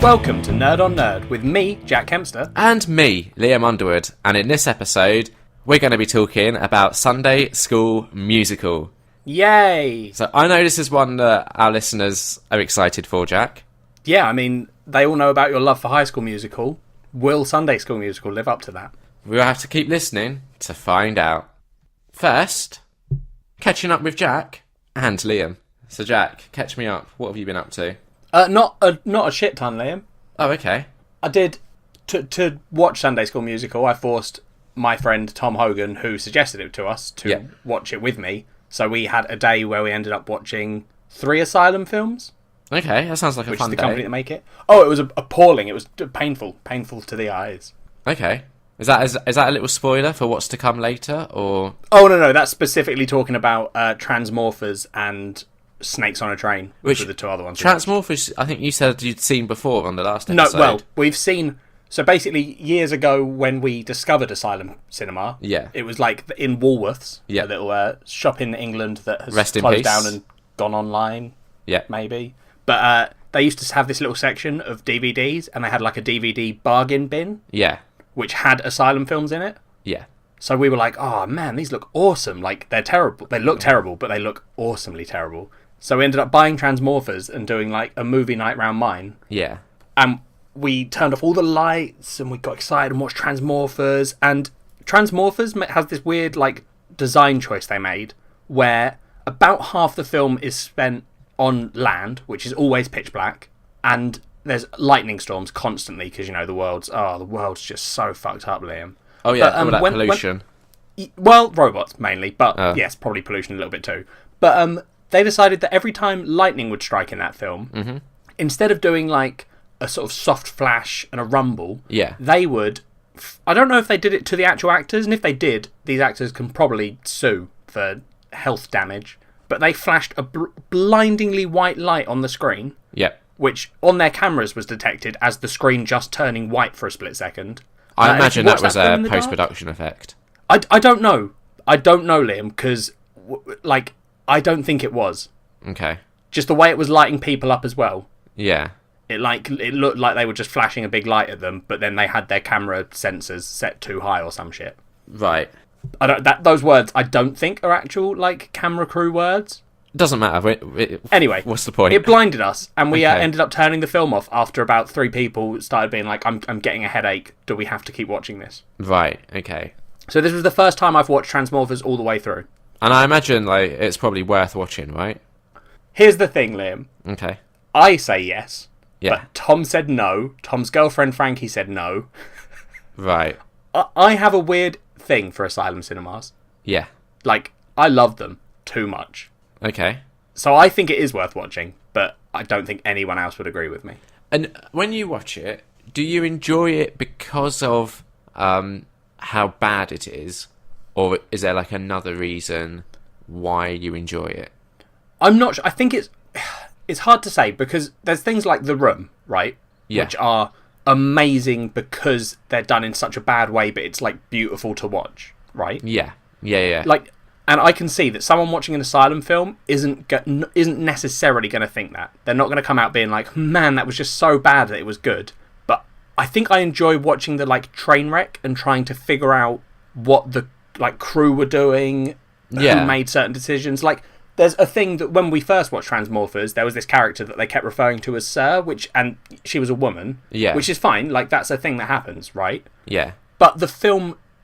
Welcome to Nerd on Nerd with me, Jack Kempster. And me, Liam Underwood. And in this episode, we're going to be talking about Sunday School Musical. Yay! So I know this is one that our listeners are excited for, Jack. Yeah, I mean, they all know about your love for High School Musical. Will Sunday School Musical live up to that? We'll have to keep listening to find out. First, catching up with Jack and Liam. So Jack, catch me up. What have you been up to? Not a shit ton, Liam. Oh, okay. I did, to watch Sunday School Musical, I forced my friend Tom Hogan, who suggested it to us, to watch it with me. So we had a day where we ended up watching 3 Asylum films. Okay, that sounds like a fun day. Which is the company that make it. Oh, it was appalling. It was painful to the eyes. Okay. Is that a little spoiler for what's to come later, or...? Oh, no, that's specifically talking about Transmorphers and Snakes on a Train, which are the 2 other ones. Transmorphers, I think you said you'd seen before on the last episode. No, well, we've seen... So basically, years ago, when we discovered Asylum Cinema, it was like in Woolworths, a little shop in England that has closed down and gone online, maybe. But they used to have this little section of DVDs, and they had like a DVD bargain bin, which had Asylum films in it. Yeah. So we were like, oh man, these look awesome. Like, they're terrible. They look terrible, but they look awesomely terrible. So we ended up buying Transmorphers and doing like a movie night round mine. Yeah. And we turned off all the lights and we got excited and watched Transmorphers. And Transmorphers has this weird like design choice they made where about half the film is spent on land, which is always pitch black, and there's lightning storms constantly because, you know, the world's just so fucked up, Liam. Oh yeah, all that pollution. Well, robots mainly, but yes, probably pollution a little bit too. But they decided that every time lightning would strike in that film, instead of doing like a sort of soft flash and a rumble, they would... I don't know if they did it to the actual actors, and if they did, these actors can probably sue for health damage, but they flashed a blindingly white light on the screen, which on their cameras was detected as the screen just turning white for a split second. I imagine that was a post-production effect. I don't know. I don't know, Liam, because like, I don't think it was. Okay. Just the way it was lighting people up as well. Yeah. It looked like they were just flashing a big light at them, but then they had their camera sensors set too high or some shit. Right. Those words I don't think are actual like camera crew words. Doesn't matter. Anyway, what's the point? It blinded us, and we ended up turning the film off after about 3 people started being like, "I'm getting a headache. Do we have to keep watching this?" Right. Okay. So this was the first time I've watched Transmorphers all the way through. And I imagine like it's probably worth watching, right? Here's the thing, Liam. Okay. I say yes. Yeah. But Tom said no. Tom's girlfriend Frankie said no. Right. I have a weird thing for Asylum cinemas. Yeah. Like, I love them too much. Okay. So I think it is worth watching, but I don't think anyone else would agree with me. And when you watch it, do you enjoy it because of how bad it is? Or is there like another reason why you enjoy it? I'm not sure. I think it's hard to say because there's things like The Room, right? Yeah. Which are amazing because they're done in such a bad way, but it's like beautiful to watch, right? Yeah. Yeah. Like, and I can see that someone watching an Asylum film isn't necessarily going to think that. They're not going to come out being like, man, that was just so bad that it was good. But I think I enjoy watching the like train wreck and trying to figure out what the like crew were doing, who made certain decisions. Like, there's a thing that when we first watched Transmorphers, there was this character that they kept referring to as Sir, and she was a woman, which is fine. Like, that's a thing that happens, right? Yeah. But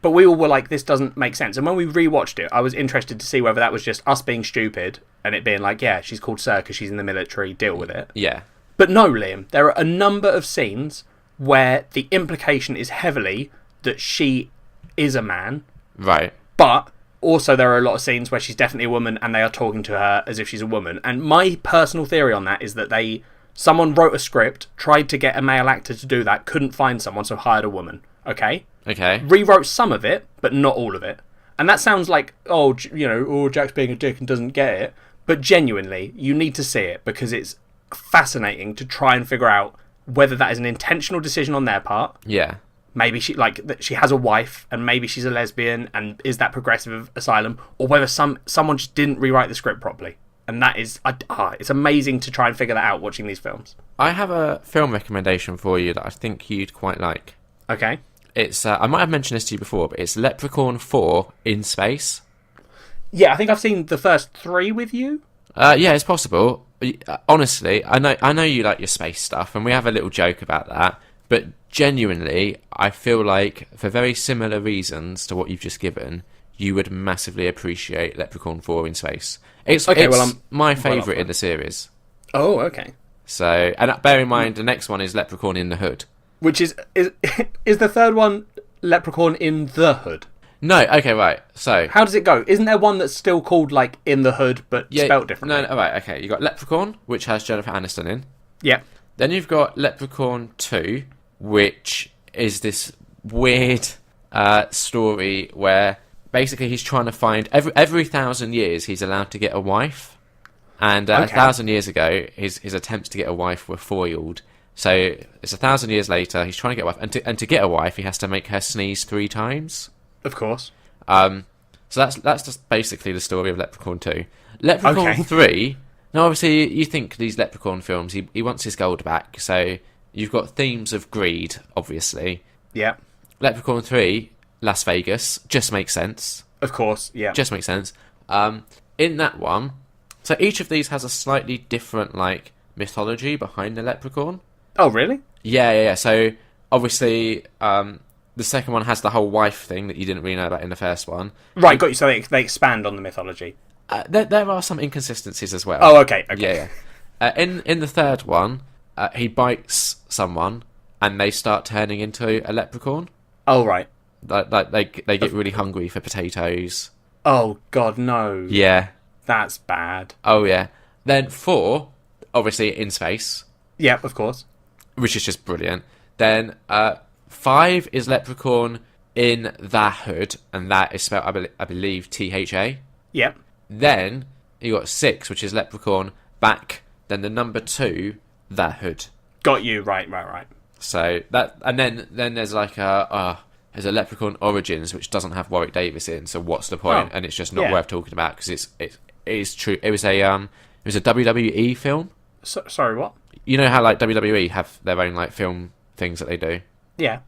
we all were like, this doesn't make sense. And when we rewatched it, I was interested to see whether that was just us being stupid and it being like, yeah, she's called Sir because she's in the military, deal with it. Yeah. But no, Liam, there are a number of scenes where the implication is heavily that she is a man. Right. But also there are a lot of scenes where she's definitely a woman and they are talking to her as if she's a woman. And my personal theory on that is that someone wrote a script, tried to get a male actor to do that, couldn't find someone, so hired a woman. Okay? Okay. Rewrote some of it, but not all of it. And that sounds like, Jack's being a dick and doesn't get it. But genuinely, you need to see it because it's fascinating to try and figure out whether that is an intentional decision on their part. Yeah. Maybe she has a wife and maybe she's a lesbian and is that progressive of Asylum, or whether someone just didn't rewrite the script properly. And that is... it's amazing to try and figure that out watching these films. I have a film recommendation for you that I think you'd quite like. Okay. It's I might have mentioned this to you before, but it's Leprechaun 4 in Space. Yeah, I think I've seen the first 3 with you. Yeah, it's possible. Honestly, I know you like your space stuff, and we have a little joke about that. But genuinely, I feel like for very similar reasons to what you've just given, you would massively appreciate Leprechaun 4 in Space. It's my favourite in the series. Oh, okay. So, and bear in mind, the next one is Leprechaun in the Hood. Which is the third one Leprechaun in the Hood? No, okay, right. So how does it go? Isn't there one that's still called like In the Hood but spelled differently? No, right, okay. You got Leprechaun, which has Jennifer Aniston in. Yeah. Then you've got Leprechaun 2, which is this weird story where basically he's trying to find every 1,000 years he's allowed to get a wife, and 1,000 years ago his attempts to get a wife were foiled. So it's 1,000 years later he's trying to get a wife, and to get a wife he has to make her sneeze 3 times. Of course. So that's just basically the story of Leprechaun 2. Leprechaun 3. Now, obviously, you think these Leprechaun films, he wants his gold back, so you've got themes of greed, obviously. Yeah. Leprechaun 3, Las Vegas, just makes sense. Of course, yeah. Just makes sense. In that one, so each of these has a slightly different, like, mythology behind the Leprechaun. Oh, really? Yeah. So, obviously, the second one has the whole wife thing that you didn't really know about in the first one. Right, got you. So they expand on the mythology. There are some inconsistencies as well. Oh, okay. Yeah. In the third one, he bites someone, and they start turning into a leprechaun. Oh, right. Like they get really hungry for potatoes. Oh God, no. Yeah. That's bad. Oh yeah. Then 4, obviously in space. Yeah, of course. Which is just brilliant. Then 5 is Leprechaun in the Hood, and that is spelled, I believe, THA. Yep. Then you got 6, which is Leprechaun back. Then the number 2, the Hood. Got you. Right. So that, and then there's like there's a Leprechaun Origins, which doesn't have Warwick Davis in. So what's the point? And it's just not worth talking about because it is true. It was a WWE film. Sorry, what? You know how like WWE have their own like film things that they do. Yeah.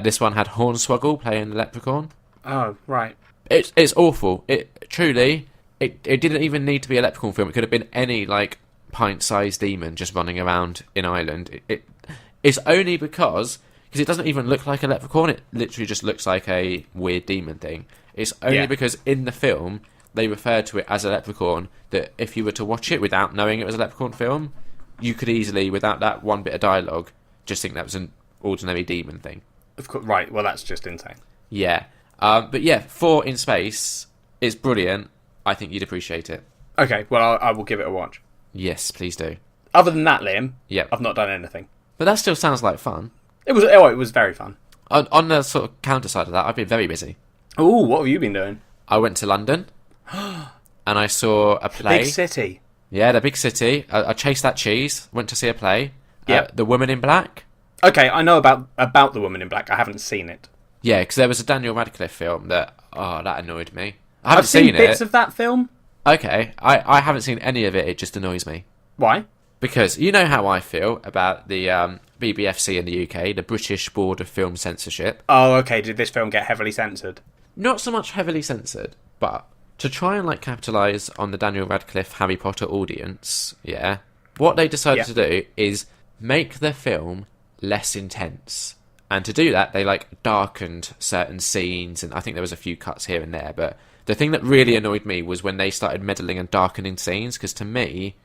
This one had Hornswoggle playing the Leprechaun. Oh, right. It's awful. It truly. It didn't even need to be a Leprechaun film. It could have been any like pint-sized demon just running around in Ireland. It's only because it doesn't even look like a leprechaun. It literally just looks like a weird demon thing. It's only because in the film they referred to it as a leprechaun that if you were to watch it without knowing it was a leprechaun film, you could easily, without that one bit of dialogue, just think that was an ordinary demon thing. Of course, right. Well, that's just insane. Yeah. But yeah, 4 in space is brilliant. I think you'd appreciate it. Okay, well, I will give it a watch. Yes, please do. Other than that, Liam, yep. I've not done anything. But that still sounds like fun. It was very fun. On the sort of counter side of that, I've been very busy. Ooh, what have you been doing? I went to London, and I saw a play. Big city. Yeah, the big city. I chased that cheese, went to see a play. Yeah. The Woman in Black. Okay, I know about The Woman in Black. I haven't seen it. Yeah, because there was a Daniel Radcliffe film that annoyed me. I've seen bits of that film. Okay, I haven't seen any of it. It just annoys me. Why? Because you know how I feel about the BBFC in the UK, the British Board of Film Censorship. Oh, okay. Did this film get heavily censored? Not so much heavily censored, but to try and like capitalise on the Daniel Radcliffe Harry Potter audience, yeah, what they decided to do is make the film less intense. And to do that, they like darkened certain scenes, and I think there was a few cuts here and there, but the thing that really annoyed me was when they started meddling and darkening scenes, because to me,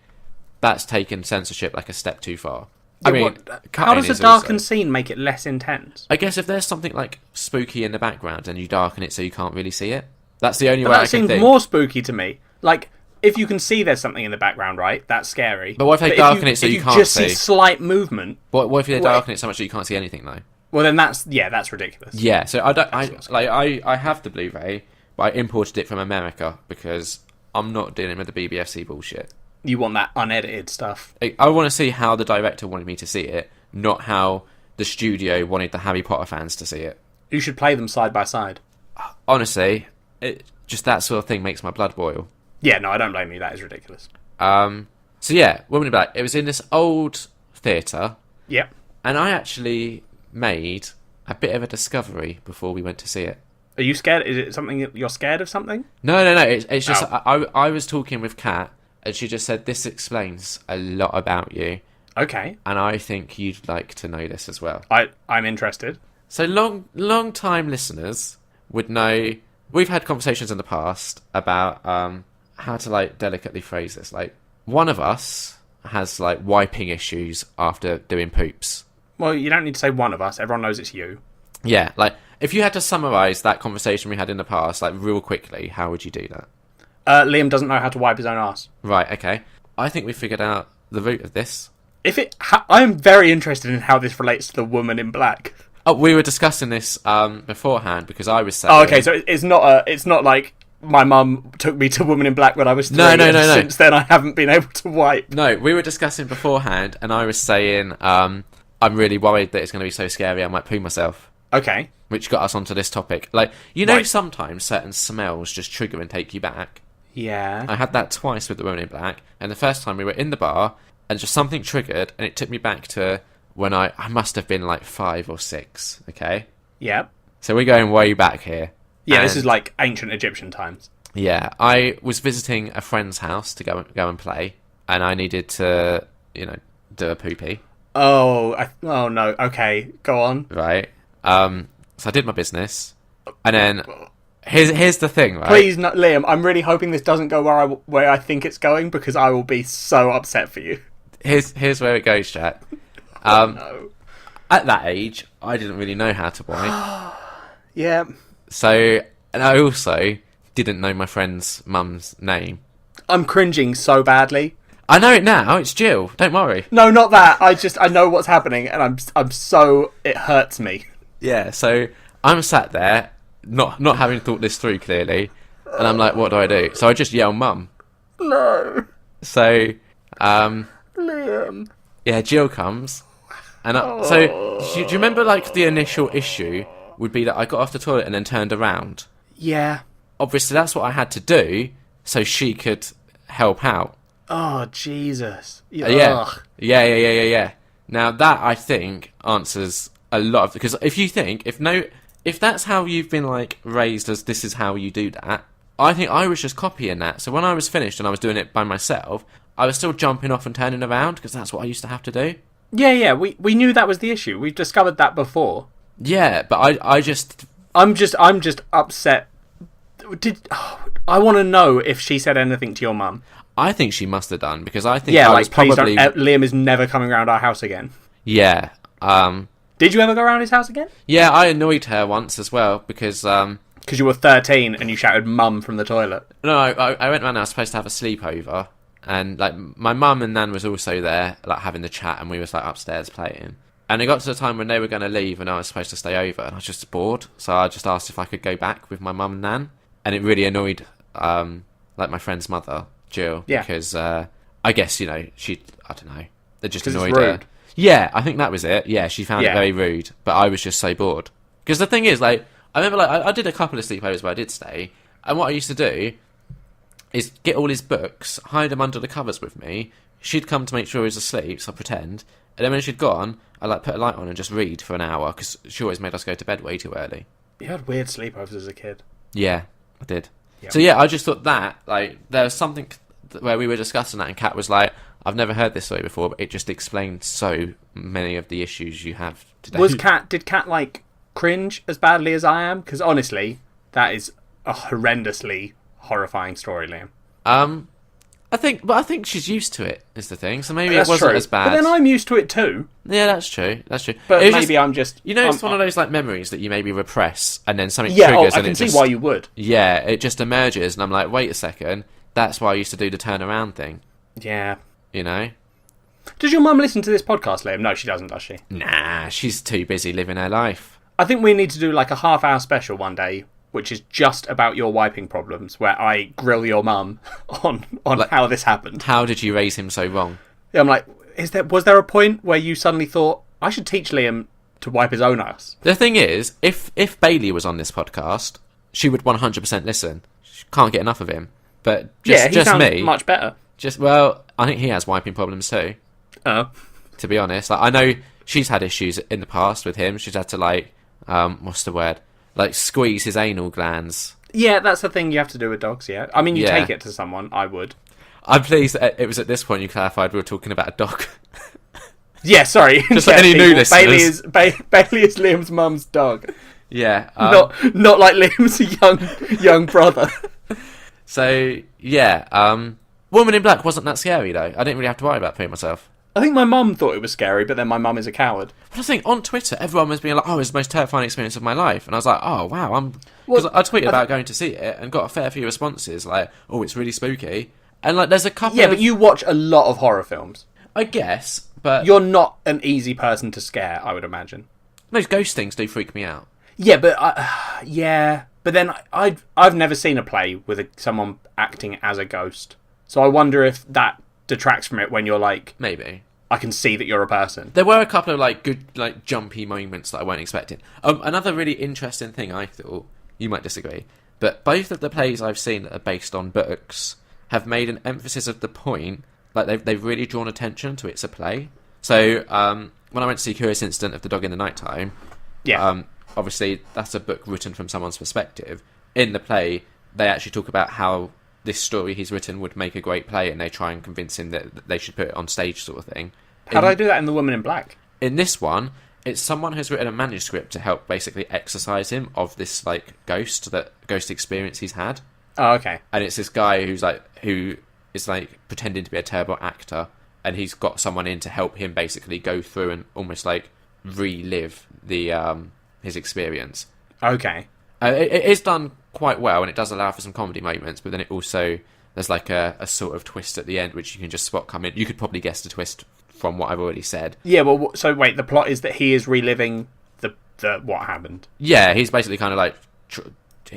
that's taken censorship like a step too far. I mean, how does a darkened scene make it less intense? I guess if there's something like spooky in the background and you darken it so you can't really see it, that's the only way I can think. That seems more spooky to me. Like, if you can see there's something in the background, right, that's scary. But what if they darken it so you can't see? If you just see slight movement... What if they darken it so much that you can't see anything, though? Well, then that's ridiculous. Yeah, so I have the Blu-ray, but I imported it from America because I'm not dealing with the BBFC bullshit. You want that unedited stuff. I want to see how the director wanted me to see it, not how the studio wanted the Harry Potter fans to see it. You should play them side by side. Honestly, just that sort of thing makes my blood boil. Yeah, no, I don't blame you. That is ridiculous. So yeah, Woman in Black. It was in this old theatre. Yep. And I actually made a bit of a discovery before we went to see it. Are you scared? Is it something you're scared of something? No. It's just I was talking with Kat, and she just said this explains a lot about you. Okay. And I think you'd like to know this as well. I'm interested. So long time listeners would know we've had conversations in the past about how to like delicately phrase this. Like one of us has like wiping issues after doing poops. Well, you don't need to say one of us. Everyone knows it's you. Yeah, like if you had to summarise that conversation we had in the past, like real quickly, how would you do that? Liam doesn't know how to wipe his own arse. Right. Okay. I think we figured out the root of this. I'm very interested in how this relates to the Woman in Black. Oh, we were discussing this beforehand because I was saying. Oh, okay. So it's not like my mum took me to Woman in Black when I was 3. No. Since then, I haven't been able to wipe. No, we were discussing beforehand, and I was saying I'm really worried that it's going to be so scary I might poo myself. Okay. Which got us onto this topic. Like, you know, sometimes certain smells just trigger and take you back. Yeah. I had that twice with the Woman in Black, and the first time we were in the bar, and just something triggered, and it took me back to when I must have been like 5 or 6, okay? Yep. So we're going way back here. Yeah, this is like ancient Egyptian times. Yeah, I was visiting a friend's house to go and play, and I needed to, do a poopy. Oh no. Okay, go on. Right. So I did my business, and then here's the thing, right? Please, not, Liam. I'm really hoping this doesn't go where I think it's going, because I will be so upset for you. Here's where it goes, Jack. No. At that age, I didn't really know how to wipe. Yeah. So, and I also didn't know my friend's mum's name. I'm cringing so badly. I know it now. It's Jill. Don't worry. No, not that. I know what's happening, and I'm so it hurts me. Yeah. So I'm sat there, not having thought this through clearly, and I'm like, what do I do? So I just yell, "Mum." No. So, Liam. yeah, Jill comes, and so do you remember like the initial issue would be that I got off the toilet and then turned around. Yeah. Obviously, that's what I had to do so she could help out. Oh, Jesus. Yeah. Now that I think answers a lot of, because if that's how you've been like raised as this is how you do that, I think I was just copying that. So when I was finished and I was doing it by myself, I was still jumping off and turning around because that's what I used to have to do. Yeah. We knew that was the issue. We've discovered that before. Yeah, but I'm just upset. I want to know if she said anything to your mum. I think she must have done, because I think I was probably... Liam is never coming around our house again. Yeah. Did you ever go around his house again? Yeah, I annoyed her once as well, because... Because you were 13 and you shouted "mum" from the toilet. No, I went round, I was supposed to have a sleepover, and like my mum and Nan was also there, like having the chat, and we was like upstairs playing. And it got to the time when they were going to leave and I was supposed to stay over, and I was just bored, so I just asked if I could go back with my mum and Nan, and it really annoyed like my friend's mother, Jill, because I guess, she, I don't know, it just annoyed her. Yeah, I think that was it. Yeah, she found it very rude, but I was just so bored. Because the thing is, like, I remember, like, I did a couple of sleepovers where I did stay, and what I used to do is get all his books, hide them under the covers with me. She'd come to make sure he was asleep, so I'd pretend, and then when she'd gone, I'd like put a light on and just read for an hour, because she always made us go to bed way too early. You had weird sleepovers as a kid. Yeah, I did. Yep. So yeah, I just thought that, like, there was something where we were discussing that, and Kat was like, I've never heard this story before, but it just explained so many of the issues you have today. Did Kat, like, cringe as badly as I am? Because honestly, that is a horrendously horrifying story, Liam. I think she's used to it, is the thing. So maybe That's it wasn't true. as bad. But then I'm used to it too. Yeah, that's true. But maybe just, I'm just... it's one of those like memories that you maybe repress, and then something triggers, I and can see why you would. Yeah, it just emerges, and I'm like, wait a second, that's why I used to do the turnaround thing. Yeah. You know? Does your mum listen to this podcast, Liam? No, she doesn't, does she? Nah, she's too busy living her life. I think we need to do like a half-hour special one day, which is just about your wiping problems, where I grill your mum on like, how this happened. How did you raise him so wrong? Yeah, I'm like, was there a point where you suddenly thought, I should teach Liam to wipe his own ass? The thing is, if Bailey was on this podcast, she would 100% listen. She can't get enough of him. But just sounds me, much better. I think he has wiping problems too. Oh. To be honest, like, I know she's had issues in the past with him. She's had to like, what's the word? Like squeeze his anal glands. Yeah, that's the thing you have to do with dogs. Yeah, I mean, you take it to someone. I would. I'm pleased that it was at this point you clarified we were talking about a dog. Yeah, sorry. Just like any new listeners. Bailey is Liam's mum's dog. Yeah, not like Liam's young brother. So yeah, Woman in Black wasn't that scary though. I didn't really have to worry about putting myself. I think my mum thought it was scary, but then my mum is a coward. But I think on Twitter, everyone was being like, "Oh, it's the most terrifying experience of my life," and I was like, "Oh, wow!" Because I tweeted about going to see it and got a fair few responses like, "Oh, it's really spooky," and like, there's a couple. Yeah, but you watch a lot of horror films. I guess, but you're not an easy person to scare, I would imagine. Those ghost things do freak me out. Yeah, but but then I've never seen a play with someone acting as a ghost, so I wonder if that detracts from it when you're like, maybe I can see that you're a person. There were a couple of like good, like jumpy moments that I weren't expecting. Another really interesting thing I thought, you might disagree, but both of the plays I've seen that are based on books have made an emphasis of the point, like they've really drawn attention to it's a play. So when I went to see Curious Incident of the Dog in the Nighttime, obviously that's a book written from someone's perspective. In the play, they actually talk about how this story he's written would make a great play, and they try and convince him that they should put it on stage, sort of thing. How do I do that in The Woman in Black? In this one, it's someone who's written a manuscript to help basically exorcise him of this like ghost experience he's had. Oh, okay. And it's this guy who is like pretending to be a terrible actor, and he's got someone in to help him basically go through and almost like relive the his experience. Okay. It is done quite well, and it does allow for some comedy moments, but then it also, there's like a sort of twist at the end which you can just spot coming. You could probably guess the twist from what I've already said. Yeah, well, so wait, the plot is that he is reliving the what happened. Yeah, he's basically kind of like,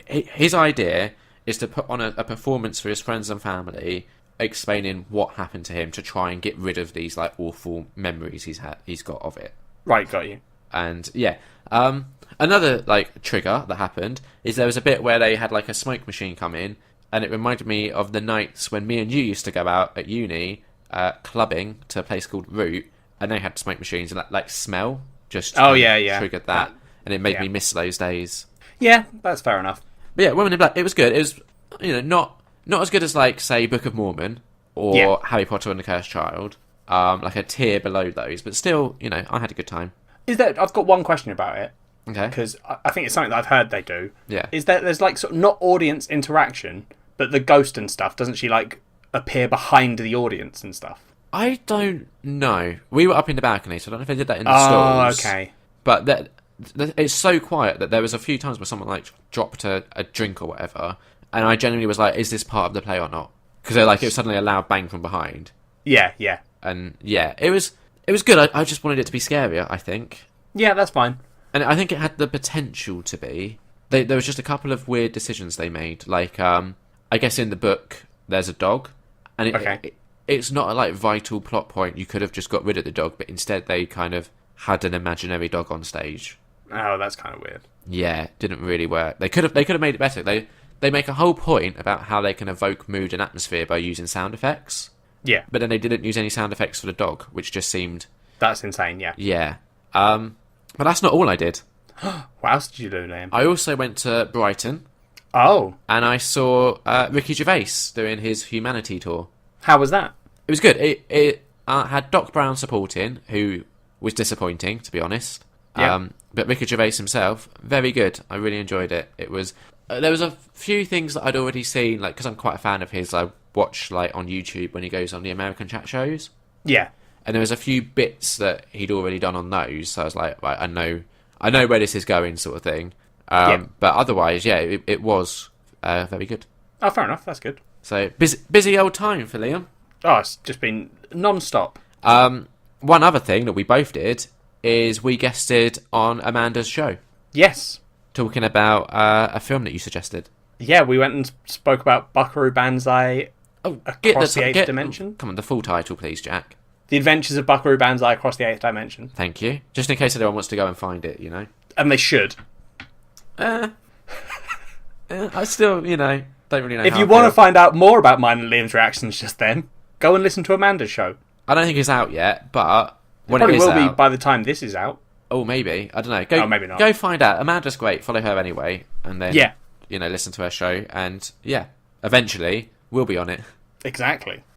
his idea is to put on a performance for his friends and family, explaining what happened to him to try and get rid of these like awful memories he's got of it. Right, got you. And yeah, another like trigger that happened is there was a bit where they had like a smoke machine come in, and it reminded me of the nights when me and you used to go out at uni clubbing to a place called Root, and they had smoke machines, and that like smell just triggered that, and it made me miss those days. Yeah, that's fair enough. But yeah, Woman in Black, it was good. It was, not as good as like say Book of Mormon or Harry Potter and the Cursed Child, like a tier below those, but still, I had a good time. I've got one question about it. Okay. Because I think it's something that I've heard they do. Yeah. Is that there's like sort of not audience interaction, but the ghost and stuff, doesn't she like appear behind the audience and stuff? I don't know. We were up in the balcony, so I don't know if they did that in the stalls. Oh, okay. But it's so quiet that there was a few times where someone like dropped a drink or whatever, and I genuinely was like, is this part of the play or not? Because it was suddenly a loud bang from behind. Yeah. And yeah, it was good. I just wanted it to be scarier, I think. Yeah, that's fine. And I think it had the potential to be. There was just a couple of weird decisions they made. Like, I guess in the book, there's a dog. And it's not a like vital plot point. You could have just got rid of the dog, but instead they kind of had an imaginary dog on stage. Oh, that's kind of weird. Yeah, didn't really work. They could have made it better. They make a whole point about how they can evoke mood and atmosphere by using sound effects. Yeah. But then they didn't use any sound effects for the dog, which just seemed... That's insane, yeah. Yeah. But that's not all I did. What else did you do, Liam? I also went to Brighton. Oh. And I saw Ricky Gervais doing his Humanity tour. How was that? It was good. It had Doc Brown supporting, who was disappointing, to be honest. Yeah. But Ricky Gervais himself, very good. I really enjoyed it. It was... there was a few things that I'd already seen, like, because I'm quite a fan of his, I watch, like, on YouTube when he goes on the American chat shows. Yeah. And there was a few bits that he'd already done on those, so I was like, right, I know where this is going, sort of thing. But otherwise, yeah, it was very good. Oh, fair enough. That's good. So busy old time for Liam. Oh, it's just been non-stop. One other thing that we both did is we guested on Amanda's show. Yes. Talking about a film that you suggested. Yeah, we went and spoke about Buckaroo Banzai Across the Eighth Dimension. Come on, the full title, please, Jack. The Adventures of Buckaroo Banzai Across the Eighth Dimension. Thank you. Just in case anyone wants to go and find it, And they should. I still, don't really know. If you want to find out more about mine and Liam's reactions just then, Go and listen to Amanda's show. I don't think it's out yet, but when Probably it is will out, be by the time this is out. Oh, maybe. I don't know. Go, maybe not. Go find out. Amanda's great. Follow her anyway, and then Yeah. listen to her show, and eventually we'll be on it. Exactly.